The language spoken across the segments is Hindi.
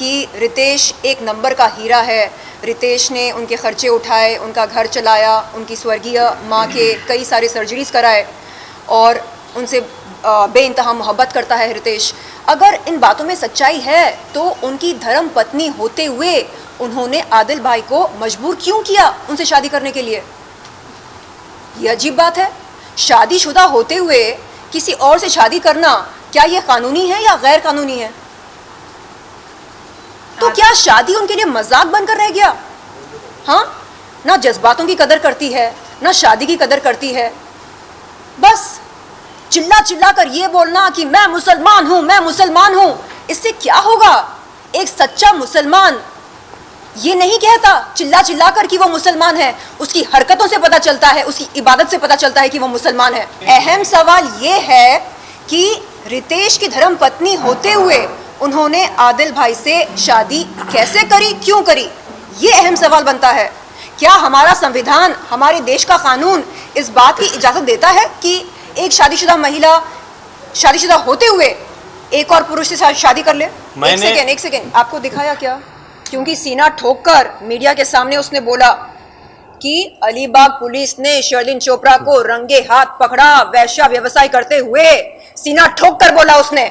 कि रितेश एक नंबर का हीरा है। रितेश ने उनके खर्चे उठाए, उनका घर चलाया, उनकी स्वर्गीय माँ के कई सारे सर्जरीज कराए और उनसे बेइंतहा मोहब्बत करता है रितेश। अगर इन बातों में सच्चाई है तो उनकी धर्म पत्नी होते हुए उन्होंने आदिल भाई को मजबूर क्यों किया उनसे शादी करने के लिए? ये अजीब बात है। शादीशुदा होते हुए किसी और से शादी करना क्या ये कानूनी है या गैर कानूनी है? तो क्या शादी उनके लिए मजाक बनकर रह गया? हाँ, ना जज्बातों की कदर करती है, ना शादी की कदर करती है। बस चिल्ला चिल्ला कर ये बोलना कि मैं मुसलमान हूं, मैं मुसलमान हूं, इससे क्या होगा? एक सच्चा मुसलमान ये नहीं कहता चिल्ला चिल्ला कर कि वो मुसलमान है। उसकी हरकतों से पता चलता है, उसकी इबादत से पता चलता है कि वो मुसलमान है। अहम सवाल ये है कि रितेश की धर्म पत्नी होते हुए उन्होंने आदिल भाई से शादी कैसे करी, क्यों करी? ये अहम सवाल बनता है। क्या हमारा संविधान, हमारे देश का कानून इस बात की इजाज़त देता है कि एक शादीशुदा महिला शादीशुदा होते हुए एक और पुरुष से शादी कर ले? एक सेकेंड, आपको दिखाया क्या? क्योंकि सीना ठोककर मीडिया के सामने उसने बोला कि अलीबाग पुलिस ने शर्लिन चोपड़ा को रंगे हाथ पकड़ा वैश्या व्यवसाय करते हुए। सीना ठोककर बोला उसने।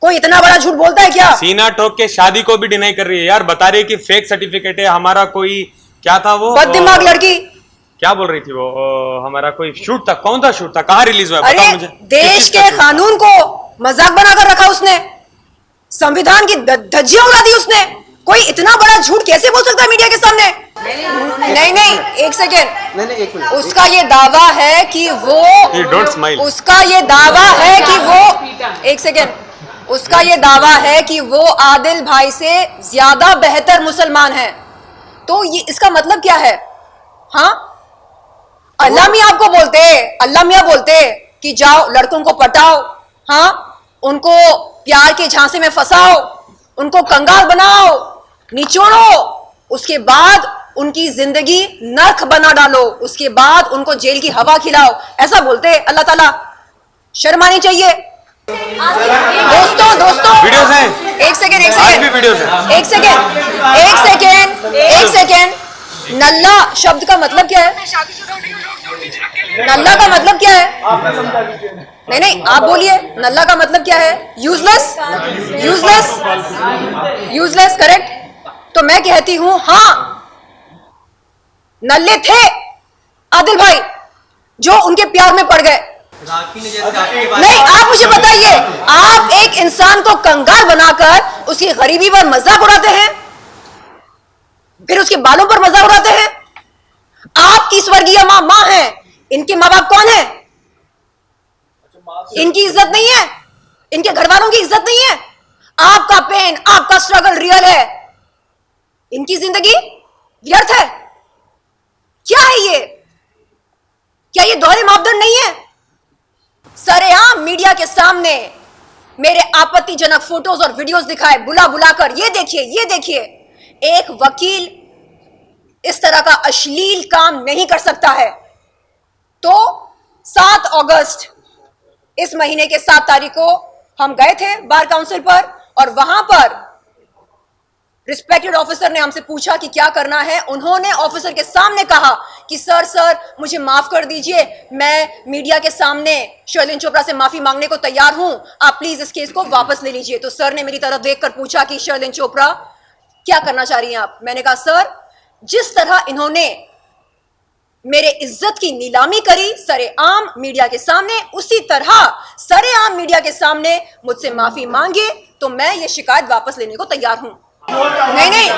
कोई इतना बड़ा झूठ बोलता है क्या? सीना ठोक के शादी को भी डिनाई कर रही है यार। बता रही है कि फेक सर्टिफिकेट है हमारा। कोई क्या था वो बददिमाग लड़की क्या बोल रही थी वो? हमारा कोई शूट था। कौन था शूट था? कहाँ रिलीज हुआ? अरे मुझे देश के कानून को मजाक बनाकर रखा उसने, संविधान की धज्जियां उड़ा दी उसने। कोई इतना बड़ा झूठ कैसे बोल सकता है मीडिया के सामने? नहीं, एक सेकेंड। उसका ये दावा है कि वो उसका ये दावा है कि वो एक सेकेंड उसका ये दावा है कि वो आदिल भाई से ज्यादा बेहतर मुसलमान है। तो ये इसका मतलब क्या है? हाँ, अल्लाह मियां आपको बोलते, अल्लाह मियां बोलते कि जाओ लड़कों को पटाओ, हाँ, उनको प्यार के झांसे में फंसाओ, उनको कंगाल बनाओ, निचोड़ो, उसके बाद उनकी जिंदगी नर्क बना डालो, उसके बाद उनको जेल की हवा खिलाओ, ऐसा बोलते अल्लाह ताला। शर्म आनी चाहिए। दोस्तों वीडियोस हैं। एक सेकेंड। नल्ला शब्द का मतलब क्या है? नल्ला का मतलब क्या है? नहीं, आप बोलिए, नल्ला का मतलब क्या है? Useless, correct. तो मैं कहती हूं हाँ, नल्ले थे आदिल भाई जो उनके प्यार में पड़ गए। नहीं, आप मुझे बताइए, आप एक इंसान को कंगाल बनाकर उसकी गरीबी पर मजाक उड़ाते हैं, फिर उसके बालों पर मजाक उड़ाते हैं। आपकी स्वर्गीय माँ है, इनके माँ बाप कौन है? इनकी इज्जत नहीं है, इनके घर वालों की इज्जत नहीं है। आपका पेन, आपका स्ट्रगल रियल है, इनकी जिंदगी व्यर्थ है। क्या है ये? क्या ये दोहरे मापदंड नहीं है? सरेआम मीडिया के सामने मेरे आपत्तिजनक फोटोज और वीडियोस दिखाए बुला बुलाकर, ये देखिए, एक वकील इस तरह का अश्लील काम नहीं कर सकता है। तो 7 अगस्त इस महीने के 7 तारीख को हम गए थे बार काउंसिल पर और वहां पर रिस्पेक्टेड ऑफिसर ने हमसे पूछा कि क्या करना है। उन्होंने ऑफिसर के सामने कहा कि सर मुझे माफ कर दीजिए, मैं मीडिया के सामने शर्लिन चोपड़ा से माफी मांगने को तैयार हूं, आप प्लीज इस केस को वापस ले लीजिए। तो सर ने मेरी तरफ देखकर पूछा कि शर्लिन चोपड़ा क्या करना चाह रही हैं आप? मैंने कहा सर, जिस तरह इन्होंने मेरे इज्जत की नीलामी करी सरेआम मीडिया के सामने, उसी तरह सरेआम मीडिया के सामने मुझसे माफी मांगे तो मैं ये शिकायत वापस लेने को तैयार हूं। नहीं,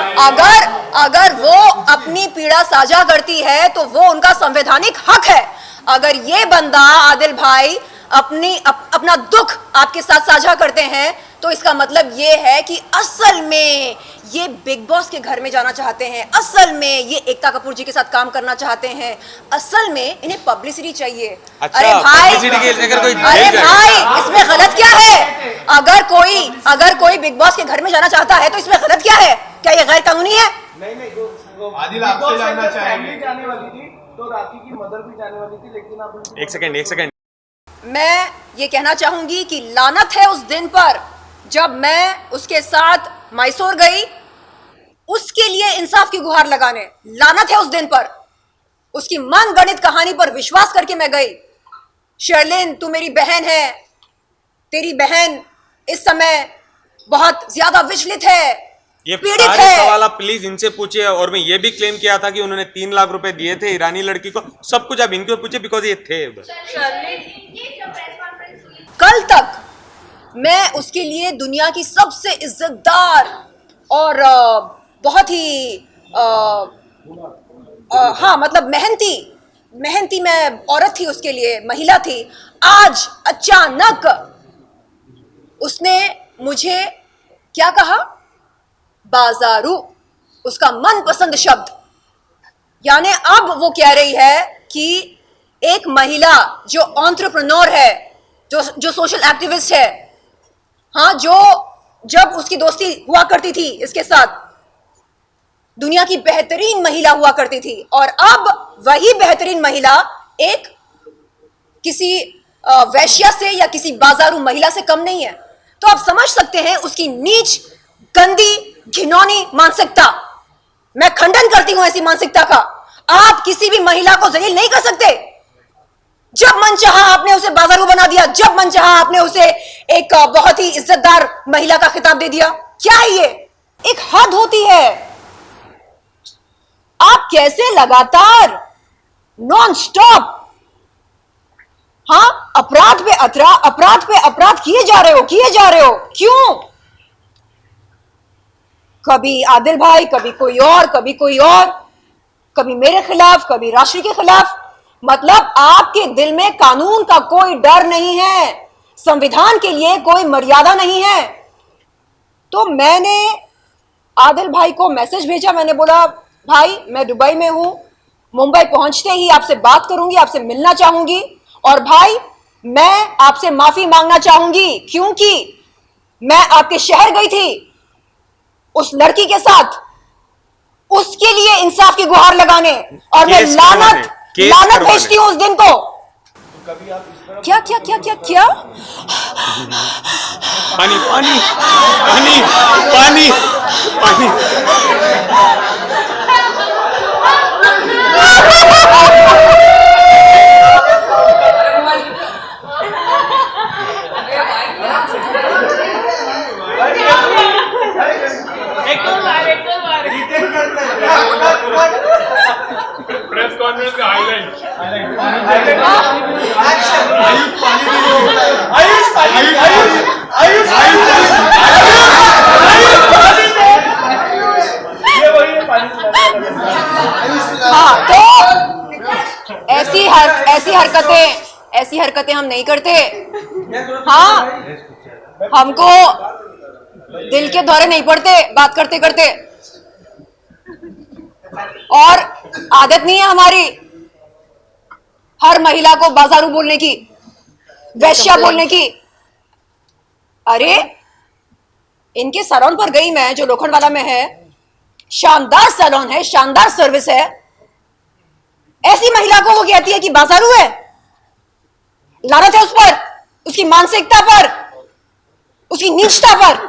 अगर वो अपनी पीड़ा साझा करती है तो वो उनका संवैधानिक हक है। अगर ये बंदा आदिल भाई अपना दुख आपके साथ साझा करते हैं तो इसका मतलब ये है कि असल में ये बिग बॉस के घर में जाना चाहते हैं, असल में ये एकता कपूर जी के साथ काम करना चाहते हैं, असल में इन्हें पब्लिसिटी चाहिए। अच्छा, अरे भाई, इसमें गलत क्या है? अगर कोई बिग बॉस के घर में जाना चाहता है तो इसमें गलत क्या है? क्या ये गैर कानूनी है? नहीं, आदिल आपसे जानना चाहेंगे। जाने वाली थी तो राखी की मदर भी जाने वाली थी, लेकिन आप एक सेकंड। मैं ये कहना चाहूंगी कि लानत है उस दिन पर जब मैं उसके साथ मैसूर गई उसके लिए इंसाफ की गुहार लगाने। लानत है उस दिन पर, उसकी मन गणित कहानी पर विश्वास करके मैं गई। शर्लिन, तू मेरी बहन है, तेरी बहन इस समय बहुत ज्यादा विचलित है, ये पीड़ित सारे है। सवाल आप प्लीज इनसे पूछिए। और मैं ये भी क्लेम किया था कि उन्होंने 3 लाख रुपए दिए थे ईरानी लड़की को। सब कुछ आप इनको पूछिए, बिकॉज ये थे उधर। कल तक मैं उसके लिए दुनिया की सबसे इज्जतदार और बहुत ही हाँ मतलब मेहनती मैं औरत थी, उसके लिए महिला थी। आज अचानक उसने मुझे क्या कहा? बाजारू, उसका मनपसंद शब्द। यानी अब वो कह रही है कि एक महिला जो एंटरप्रेन्योर है, जो सोशल एक्टिविस्ट है, हाँ, जो जब उसकी दोस्ती हुआ करती थी इसके साथ, दुनिया की बेहतरीन महिला हुआ करती थी, और अब वही बेहतरीन महिला एक किसी वैश्या से या किसी बाजारू महिला से कम नहीं है। तो आप समझ सकते हैं उसकी नीच, गंदी, घिनौनी मानसिकता। मैं खंडन करती हूं ऐसी मानसिकता का। आप किसी भी महिला को जलील नहीं कर सकते। जब मन चाहा आपने उसे बाजारू बना दिया, जब मन चाहा आपने उसे एक बहुत ही इज्जतदार महिला का खिताब दे दिया। क्या है ये? एक हद होती है। आप कैसे लगातार नॉन स्टॉप, हाँ, अपराध पे अपराध किए जा रहे हो? क्यों? कभी आदिल भाई, कभी कोई और, कभी मेरे खिलाफ, कभी राष्ट्र के खिलाफ। मतलब आपके दिल में कानून का कोई डर नहीं है, संविधान के लिए कोई मर्यादा नहीं है। तो मैंने आदिल भाई को मैसेज भेजा। मैंने बोला, भाई मैं दुबई में हूं, मुंबई पहुंचते ही आपसे बात करूंगी, आपसे मिलना चाहूंगी, और भाई मैं आपसे माफी मांगना चाहूंगी क्योंकि मैं आपके शहर गई थी उस लड़की के साथ, उसके लिए इंसाफ की गुहार लगाने, और मैं लानत भेजती हूं उस दिन को। कभी आप इस तरह क्या? पानी पानी पानी पानी पानी। प्रेस कॉन्फ्रेंस का हाईलाइट। हाँ, तो ऐसी हरकतें हम नहीं करते। हाँ, हमको दिल के दौरे नहीं पड़ते बात करते करते, और आदत नहीं है हमारी हर महिला को बाजारू बोलने की, वैश्या बोलने की। अरे इनके सैलून पर गई मैं, जो लोखंडवाला में है, शानदार सैलून है, शानदार सर्विस है। ऐसी महिला को वो कहती है कि बाजारू है। लानत है उस पर, उसकी मानसिकता पर, उसकी नीचता पर।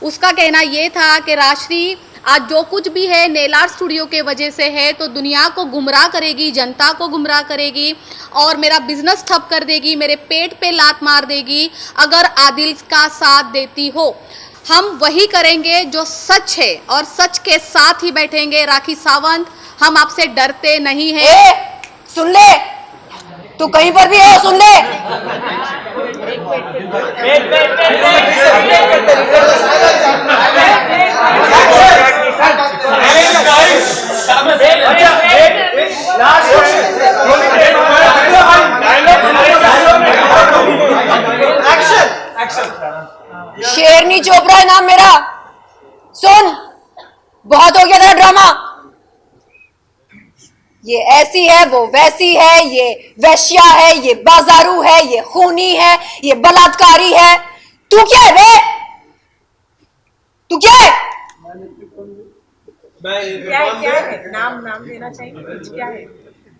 उसका कहना यह था कि राष्ट्रीय आज जो कुछ भी है नेल आर्ट स्टूडियो के वजह से है, तो दुनिया को गुमराह करेगी, जनता को गुमराह करेगी, और मेरा बिजनेस ठप कर देगी, मेरे पेट पे लात मार देगी अगर आदिल का साथ देती हो। हम वही करेंगे जो सच है, और सच के साथ ही बैठेंगे। राखी सावंत, हम आपसे डरते नहीं हैं। सुन ले, तू कहीं पर भी है, सुन ले। शेरनी चोपड़ा है नाम मेरा। सुन, बहुत हो गया तेरा ड्रामा। ये ऐसी है, वो वैसी है, ये वैश्या है, ये बाजारू है, ये खूनी है, ये बलात्कारी है। तू क्या है बे? तू क्या है? क्या है? नाम देना चाहिए। क्या है?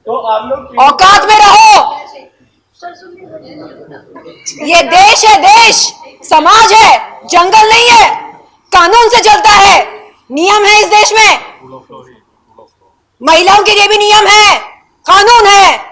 तो आप लोग औकात में रहो। ये देश है, देश समाज है, जंगल नहीं है। कानून से चलता है, नियम है इस देश में, महिलाओं के लिए भी नियम है, कानून है।